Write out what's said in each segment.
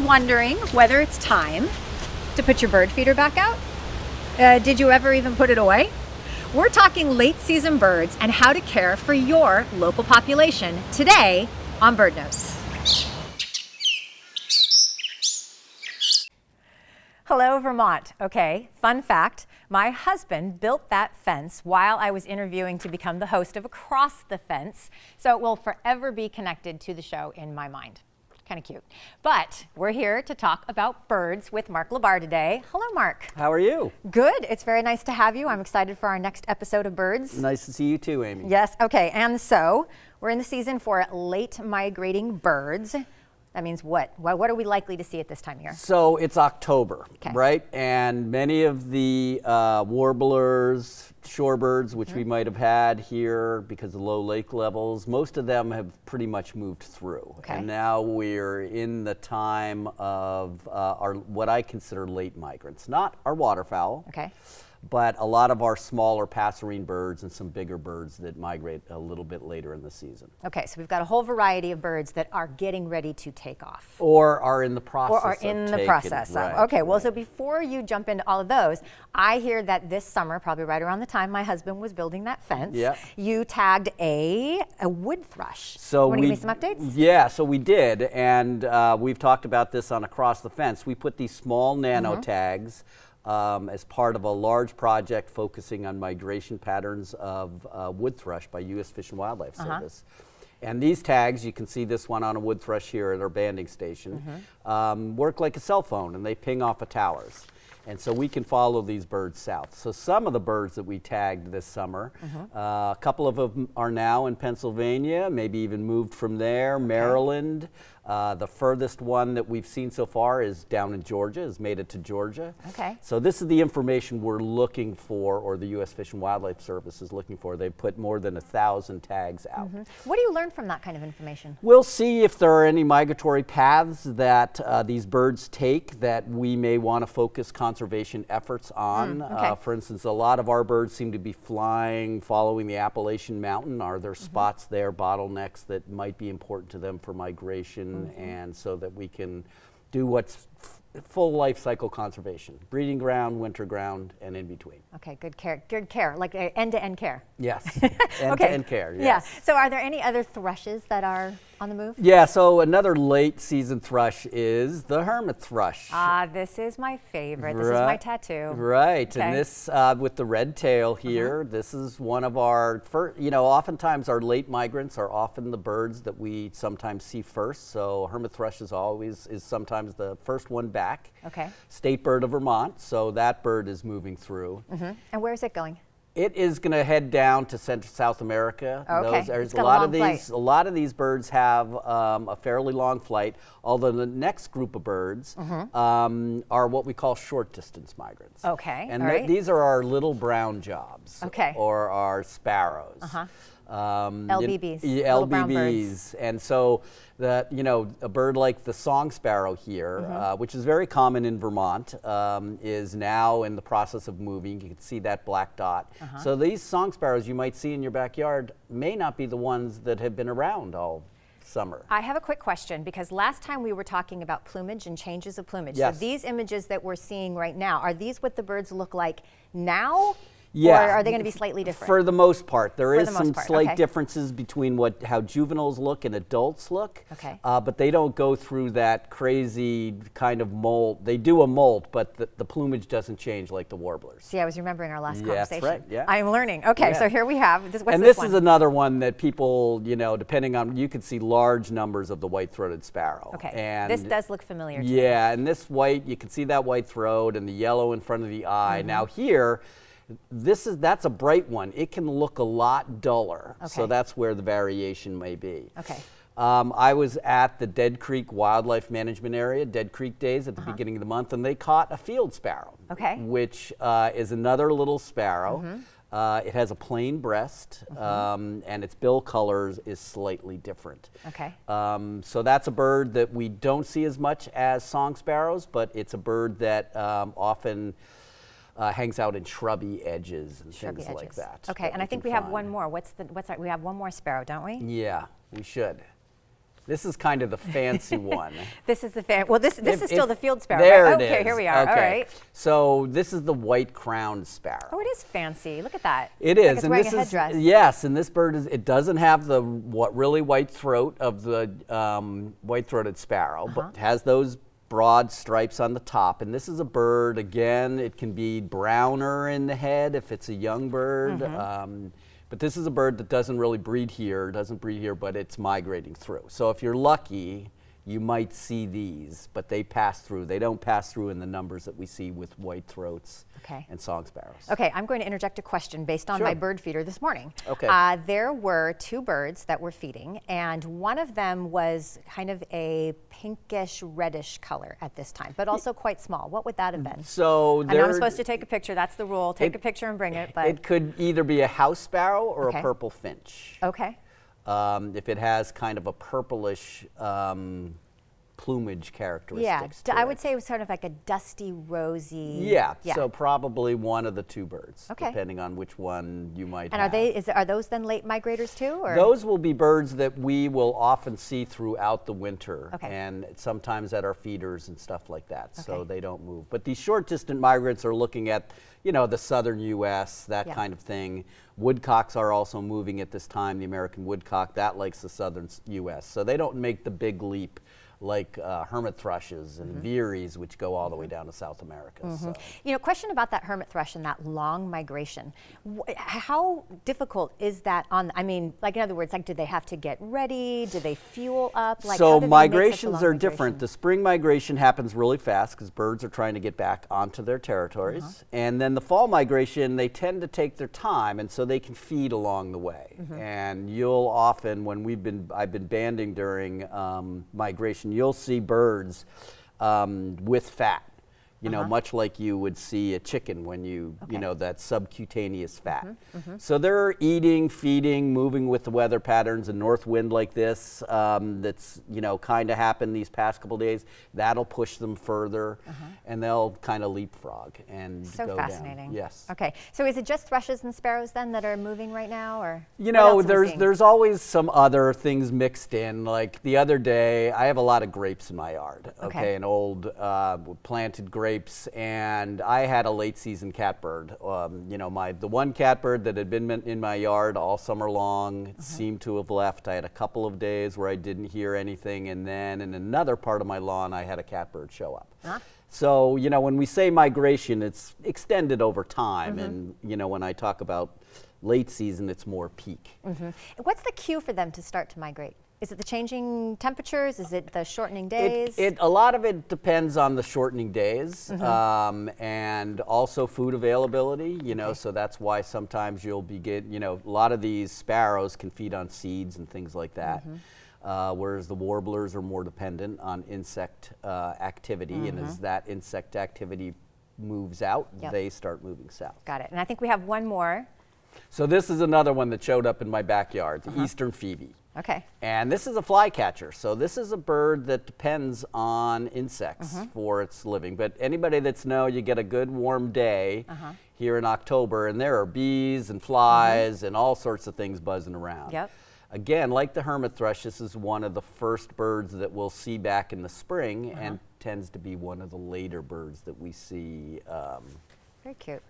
wondering whether it's time to put your bird feeder back out? Did you ever even put it away? We're talking late season birds and how to care for your local population today on Bird Notes. Hello, Vermont. Okay, fun fact, my husband built that fence while I was interviewing to become the host of Across the Fence, so it will forever be connected to the show in my mind. Kind of cute. But we're here to talk about birds with Mark LaBarr today. Hello, Mark. How are you? Good. It's very nice to have you. I'm excited for our next episode of Birds. Nice to see you too, Amy. Yes. Okay. And so we're in the season for late migrating birds. That means what? What are we likely to see at this time of year? So it's October, okay, right? And many of the warblers, shorebirds, which we might have had here because of low lake levels, most of them have pretty much moved through. Okay. And now we're in the time of our what I consider late migrants, not our waterfowl. Okay. But a lot of our smaller passerine birds and some bigger birds that migrate a little bit later in the season. Okay, so we've got a whole variety of birds that are getting ready to take off. Or are in the process Or are in the process of. Okay, well, so before you jump into all of those, I hear that this summer, probably right around the time my husband was building that fence, you tagged a wood thrush. So you want to give me some updates? Yeah, so we did, and we've talked about this on Across the Fence. We put these small nano tags as part of a large project focusing on migration patterns of wood thrush by U.S. Fish and Wildlife Service. And these tags, you can see this one on a wood thrush here at our banding station, work like a cell phone, and they ping off of towers. And so we can follow these birds south. So some of the birds that we tagged this summer, a couple of them are now in Pennsylvania, maybe even moved from there, Maryland. The furthest one that we've seen so far is down in Georgia, has made it to Georgia. Okay. So this is the information we're looking for, or the U.S. Fish and Wildlife Service is looking for. They've put more than 1,000 tags out. What do you learn from that kind of information? We'll see if there are any migratory paths that these birds take that we may want to focus conservation efforts on. For instance, a lot of our birds seem to be flying, following the Appalachian Mountain. Are there spots there, bottlenecks that might be important to them for migration? And so that we can do what's full life cycle conservation, breeding ground, winter ground, and in between. Okay, good care, like end-to-end care. Yes, end-to-end care, yes. Yeah, so are there any other thrushes that are on the move? Yeah, so another late season thrush is the hermit thrush. This is my favorite. This is my tattoo. Right, okay. And this with the red tail here, this is one of our first, oftentimes our late migrants are often the birds that we sometimes see first. So hermit thrush is sometimes the first one back. Okay. State bird of Vermont, so that bird is moving through. And where is it going? It is going to head down to Central South America. Okay. It's got a lot of these birds have a fairly long flight, although the next group of birds are what we call short distance migrants. Okay. And these are our little brown jobs. Okay. Or our sparrows. LBBs. LBBs. And so that, a bird like the song sparrow here, which is very common in Vermont, is now in the process of moving. You can see that black dot. So these song sparrows you might see in your backyard may not be the ones that have been around all summer. I have a quick question, because last time we were talking about plumage and changes of plumage. Yes. So these images that we're seeing right now, are these what the birds look like now? Yeah. Or are they going to be slightly different? For the most part. There is some slight okay. differences between how juveniles look and adults look. Okay. But they don't go through that crazy kind of molt. They do a molt, but the plumage doesn't change like the warblers. See, I was remembering our last conversation. That's right, yeah. I'm learning. Okay, so here we have, this is another one that people, depending on, you can see large numbers of the white-throated sparrow. Okay, and this does look familiar to me. And this white, you can see that white throat and the yellow in front of the eye. Now here, that's a bright one. It can look a lot duller, so that's where the variation may be. Okay. I was at the Dead Creek Wildlife Management Area, Dead Creek Days at the beginning of the month, and they caught a field sparrow, which is another little sparrow. It has a plain breast, and its bill color is slightly different. Okay. So that's a bird that we don't see as much as song sparrows, but it's a bird that often hangs out in shrubby edges and things like that. Okay, and I think we have one more. We have one more sparrow, don't we? Yeah, we should. This is kind of the fancy one. This is the well, this is still the field sparrow. There right? it Okay, is. here we are. Okay. All right. So this is the white-crowned sparrow. Oh, it is fancy. Look at that. It Like is, it's and wearing this a headdress. is yes, and this bird is. It doesn't have the really white throat of the white-throated sparrow, but it has those broad stripes on the top. And this is a bird. Again, it can be browner in the head if it's a young bird. But this is a bird that doesn't really breed here, but it's migrating through. So if you're lucky, you might see these, but they pass through. They don't pass through in the numbers that we see with white throats and song sparrows. Okay, I'm going to interject a question based on my bird feeder this morning. Okay. There were 2 birds that were feeding, and one of them was kind of a pinkish reddish color at this time, but also quite small. What would that have been? So I know I'm supposed to take a picture. That's the rule. Take a picture and bring it. But it could either be a house sparrow or a purple finch. Okay. If it has kind of a purplish plumage characteristics. I would say it was sort of like a dusty, rosy. Yeah, so probably one of the 2 birds, Okay. depending on which one you might And have. are those then late migrators too? Or? Those will be birds that we will often see throughout the winter, Okay. and sometimes at our feeders and stuff like that, so they don't move. But these short distant migrants are looking at, the southern U.S., that kind of thing. Woodcocks are also moving at this time, the American woodcock, that likes the southern U.S., so they don't make the big leap like hermit thrushes and veeries, which go all the way down to South America. So. Question about that hermit thrush and that long migration. How difficult is that in other words, like, do they have to get ready? Do they fuel up? Like, so how do they migrations make such a long are different. The spring migration happens really fast because birds are trying to get back onto their territories. And then the fall migration, they tend to take their time, and so they can feed along the way. And you'll often, when I've been banding during migration, you'll see birds with fat, much like you would see a chicken when that subcutaneous fat. So they're eating, feeding, moving with the weather patterns. A north wind like this that's, kind of happened these past couple days, that'll push them further, and they'll kind of leapfrog and go down. So fascinating. Yes. Okay, so is it just thrushes and sparrows then that are moving right now, or? There's always some other things mixed in. Like the other day, I have a lot of grapes in my yard. An old planted grapes, and I had a late season catbird. The one catbird that had been in my yard all summer long seemed to have left. I had a couple of days where I didn't hear anything, and then in another part of my lawn, I had a catbird show up. So, when we say migration, it's extended over time, and when I talk about late season, it's more peak. What's the cue for them to start to migrate? Is it the changing temperatures? Is it the shortening days? A lot of it depends on the shortening days, and also food availability, so that's why sometimes you'll a lot of these sparrows can feed on seeds and things like that. Whereas the warblers are more dependent on insect activity, and as that insect activity moves out, they start moving south. Got it. And I think we have one more. So this is another one that showed up in my backyard, the eastern phoebe. Okay. And this is a flycatcher. So this is a bird that depends on insects for its living. But anybody that's you get a good warm day here in October, and there are bees and flies and all sorts of things buzzing around. Yep. Again, like the hermit thrush, this is one of the first birds that we'll see back in the spring, and tends to be one of the later birds that we see Very cute.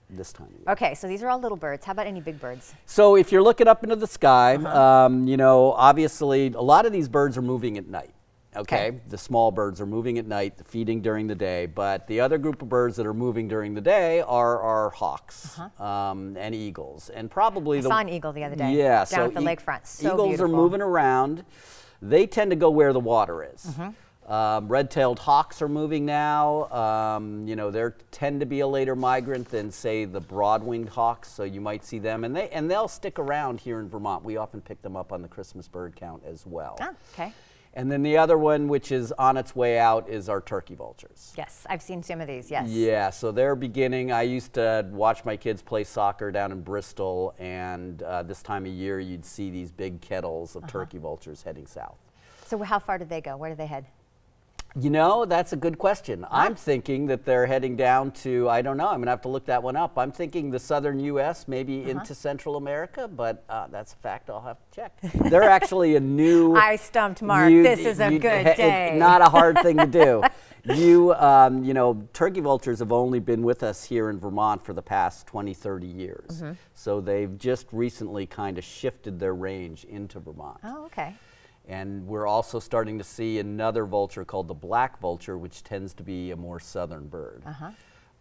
this time of year. Okay, so these are all little birds. How about any big birds? So if you're looking up into the sky, obviously a lot of these birds are moving at night. Okay, the small birds are moving at night, feeding during the day, but the other group of birds that are moving during the day are hawks and eagles, and probably I saw an eagle the other day. Yeah, down so at the lakefront. So eagles beautiful. are moving around. They tend to go where the water is. Red-tailed hawks are moving now. They tend to be a later migrant than, say, the broad-winged hawks, so you might see them, and they'll stick around here in Vermont. We often pick them up on the Christmas bird count as well. Ah, okay. And then the other one, which is on its way out, is our turkey vultures. Yes, I've seen some of these, yes. Yeah, so they're beginning. I used to watch my kids play soccer down in Bristol, and this time of year you'd see these big kettles of turkey vultures heading south. So how far did they go? Where did they head? You know, that's a good question. I'm thinking that they're heading down to, I don't know, I'm going to have to look that one up. I'm thinking the southern U.S., maybe into Central America, but that's a fact I'll have to check. They're actually a new... I stumped Mark. This is a good day. Not a hard thing to do. You know, turkey vultures have only been with us here in Vermont for the past 20, 30 years. So they've just recently kind of shifted their range into Vermont. Oh, okay. And we're also starting to see another vulture called the black vulture, which tends to be a more southern bird.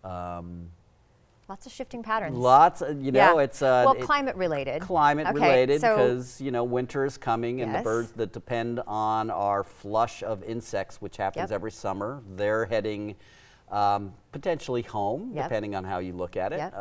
Lots of shifting patterns. Lots, you know, it's well, climate related. Climate related, so because you know winter is coming, and the birds that depend on our flush of insects, which happens every summer, they're heading potentially home, depending on how you look at it.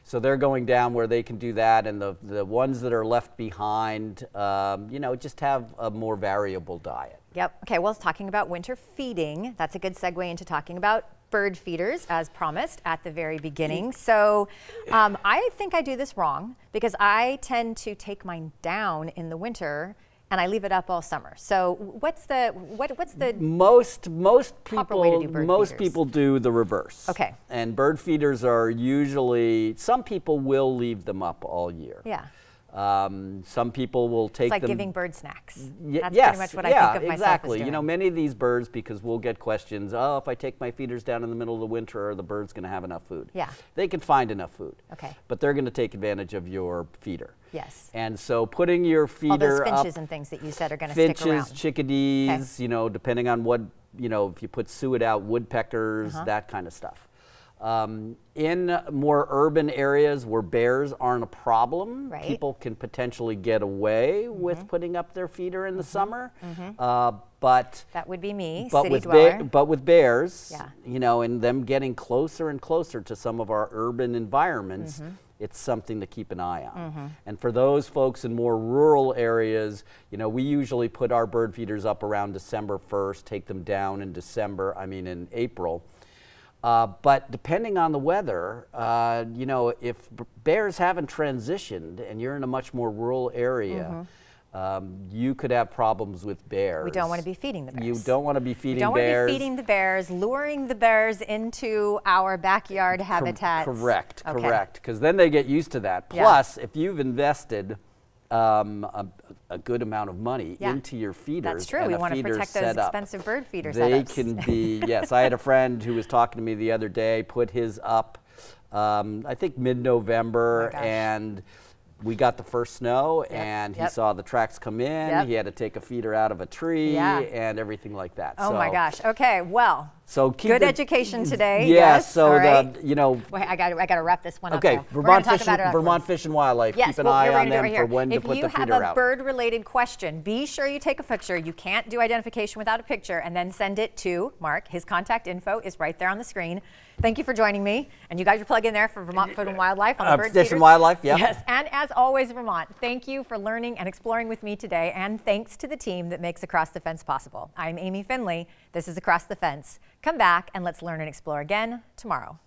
So they're going down where they can do that, and the ones that are left behind, you know, just have a more variable diet. Yep. Okay, well, talking about winter feeding, that's a good segue into talking about bird feeders, as promised at the very beginning. So I think I do this wrong, because I tend to take mine down in the winter and I leave it up all summer. So what's the most proper way to do bird feeders? People do the reverse. Okay. And bird feeders are usually, some people will leave them up all year. Yeah. Some people will take them. It's like giving bird snacks. That's yes, pretty much what I think of myself exactly. as doing. You know, many of these birds, because we'll get questions, oh, if I take my feeders down in the middle of the winter, are the birds going to have enough food? Yeah. They can find enough food. Okay. But they're going to take advantage of your feeder. Yes. And so putting your feeder all those finches up, and things that you said are going to stick around. finches, chickadees, you know, depending on what, you know, if you put suet out, woodpeckers, that kind of stuff. In more urban areas where bears aren't a problem, people can potentially get away with putting up their feeder in the summer. But that would be me, but city with dweller. but with bears, you know, and them getting closer and closer to some of our urban environments, it's something to keep an eye on. And for those folks in more rural areas, you know, we usually put our bird feeders up around December 1st, take them down in in April. But depending on the weather, you know, if bears haven't transitioned and you're in a much more rural area, you could have problems with bears. We don't want to be feeding the bears. You don't want to be feeding bears. We don't want to be feeding the bears, luring the bears into our backyard habitats. Correct, correct. Because then they get used to that. Plus, if you've invested a good amount of money into your feeders. That's true. We want to protect those expensive bird feeder setups. They can be, yes. I had a friend who was talking to me the other day, put his up, I think mid-November, and we got the first snow, and he saw the tracks come in. He had to take a feeder out of a tree and everything like that. Oh my gosh. Okay. Well. So good education today. Yes. So right. you know. Wait, I got to wrap this one up. Okay. Vermont Fish and Wildlife. Keep an eye on them for when to put the feeder out. If you have a bird-related question, be sure you take a picture. You can't do identification without a picture, and then send it to Mark. His contact info is right there on the screen. Thank you for joining me, and you guys are plugged in there for Vermont Food and Wildlife on the bird Fish and Wildlife. Yep. Yes. And as always, Vermont, thank you for learning and exploring with me today, and thanks to the team that makes Across the Fence possible. I'm Amy Finley. This is Across the Fence. Come back and let's learn and explore again tomorrow.